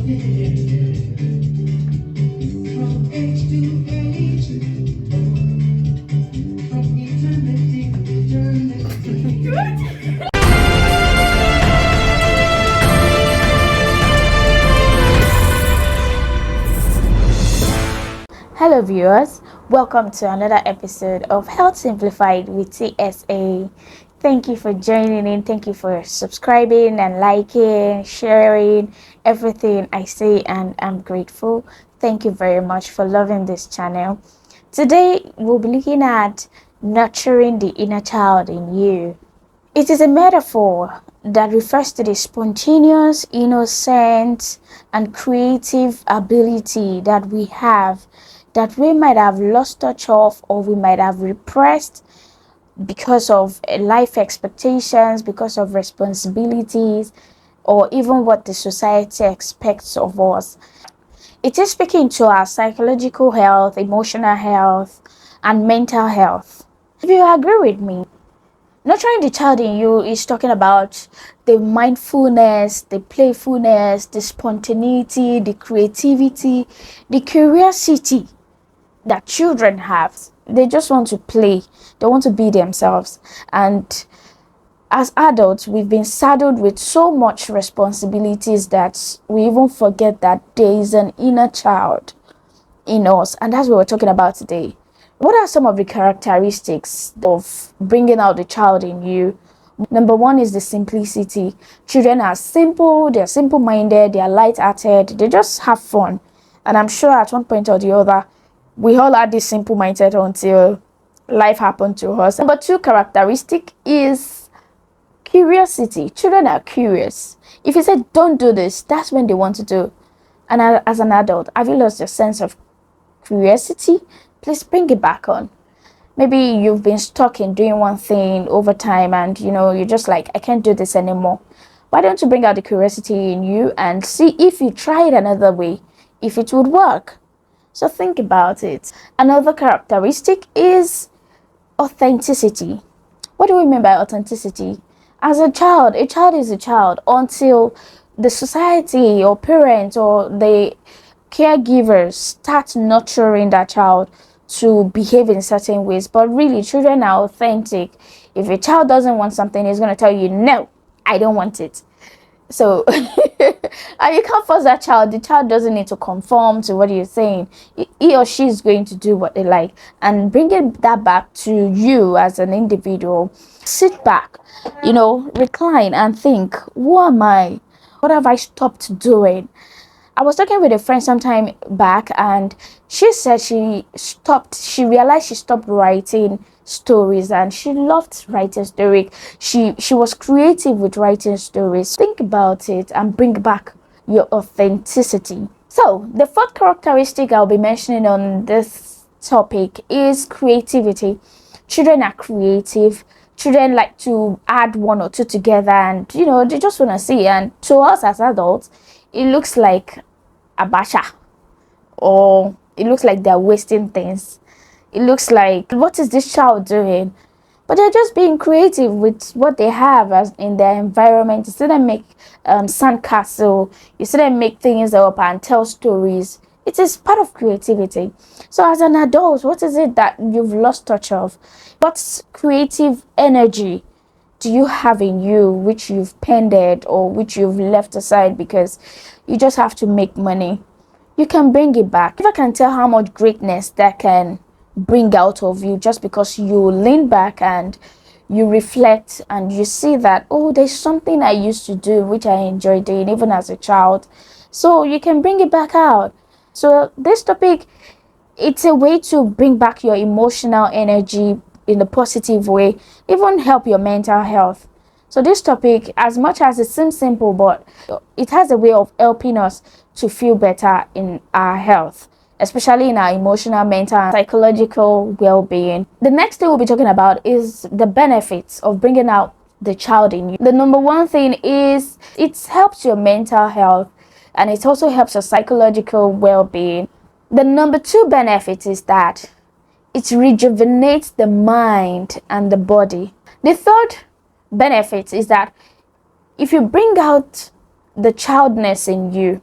From age to age, from eternity to eternity. Hello, viewers. Welcome to another episode of Health Simplified with TSA. Thank you for joining in. Thank you for subscribing and liking, sharing everything I say, and I'm grateful. Thank you very much for loving this channel. Today, we'll be looking at nurturing the inner child in you. It is a metaphor that refers to the spontaneous, innocent, and creative ability that we have that we might have lost touch of or we might have repressed because of life expectations, because of responsibilities, or even what the society expects of us. It is speaking to our psychological health, emotional health, and mental health. If you agree with me, nurturing the child in you is talking about the mindfulness, the playfulness, the spontaneity, the creativity, the curiosity that children have. They just want to play, they want to be themselves. And as adults, we've been saddled with so much responsibilities that we even forget that there is an inner child in us, and that's what we're talking about today. What are some of the characteristics of bringing out the child in you? Number one is the simplicity. Children are simple, they're simple-minded, they're light-hearted, they just have fun. And I'm sure at one point or the other, we all had this simple mindset until life happened to us. Number two characteristic is curiosity. Children are curious. If you say don't do this, that's when they want to do. And as an adult, have you lost your sense of curiosity? Please bring it back on. Maybe you've been stuck in doing one thing over time and you're just like, I can't do this anymore. Why don't you bring out the curiosity in you and see if you try it another way, if it would work? So think about it. Another characteristic is authenticity. What do we mean by authenticity? As a child is a child until the society or parents or the caregivers start nurturing that child to behave in certain ways. But really, children are authentic. If a child doesn't want something, he's going to tell you, no, I don't want it. So and you can't force that child. The child doesn't need to conform to what you're saying. He or she is going to do what they like. And bringing that back to you as an individual, sit back, recline and think, who am I? What have I stopped doing? I was talking with a friend sometime back, and she said she realized she stopped writing stories, and she loved writing stories. She was creative with writing stories. Think about it and bring back your authenticity. So the fourth characteristic I'll be mentioning on this topic is creativity. Children are creative. Children like to add one or two together, and they just want to see. And to us as adults, it looks like abacha, or it looks like they're wasting things. It looks like, what is this child doing? But they're just being creative with what they have as in their environment. You see them make sandcastle, you see them make things up and tell stories. It is part of creativity. So as an adult, what is it that you've lost touch of? What creative energy do you have in you which you've pended or which you've left aside because you just have to make money? You can bring it back. If I can tell how much greatness that can bring out of you just because you lean back and you reflect and you see that, oh, there's something I used to do which I enjoyed doing even as a child. So you can bring it back out. So this topic, it's a way to bring back your emotional energy in a positive way, even help your mental health. So this topic, as much as it seems simple, but it has a way of helping us to feel better in our health, especially in our emotional, mental, and psychological well-being. The next thing we'll be talking about is the benefits of bringing out the child in you. The number one thing is it helps your mental health, and it also helps your psychological well-being. The number two benefit is that it rejuvenates the mind and the body. The third benefit is that if you bring out the childness in you,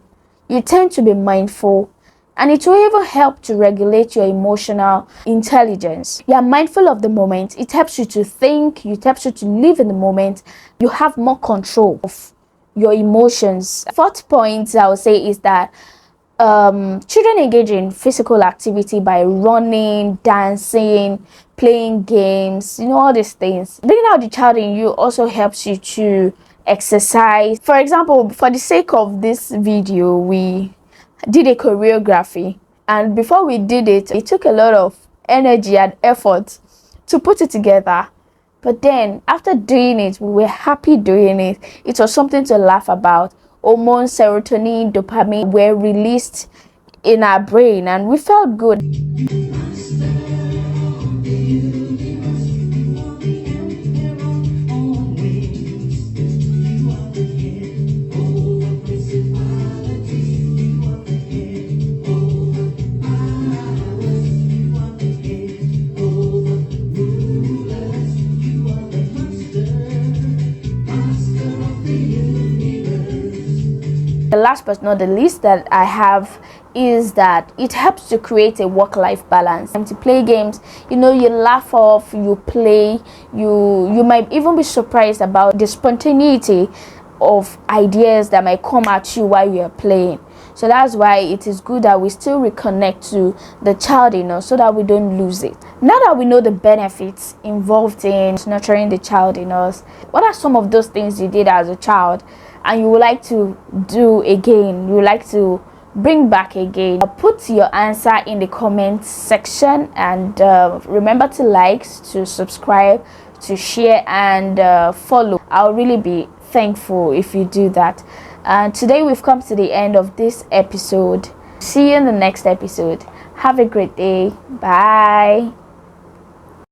You tend to be mindful, and it will even help to regulate your emotional intelligence. You are mindful of the moment. It helps you to think, it helps you to live in the moment. You have more control of your emotions. Fourth point I would say is that children engage in physical activity by running, dancing, playing games, all these things. Bringing out the child in you also helps you to exercise. For example, for the sake of this video, we did a choreography, and before we did it, it took a lot of energy and effort to put it together. But then after doing it, we were happy doing it. It was something to laugh about. Hormones, serotonin, dopamine were released in our brain, and we felt good. The last but not the least that I have is that it helps to create a work-life balance. And to play games, you laugh off, you play, you might even be surprised about the spontaneity of ideas that might come at you while you are playing. So that's why it is good that we still reconnect to the child in us so that we don't lose it. Now that we know the benefits involved in nurturing the child in us, what are some of those things you did as a child and you would like to do again, you would like to bring back again? Put your answer in the comments section, and remember to like, to subscribe, to share, and follow. I'll really be thankful if you do that. Today we've come to the end of this episode. See you in the next episode. Have a great day. Bye.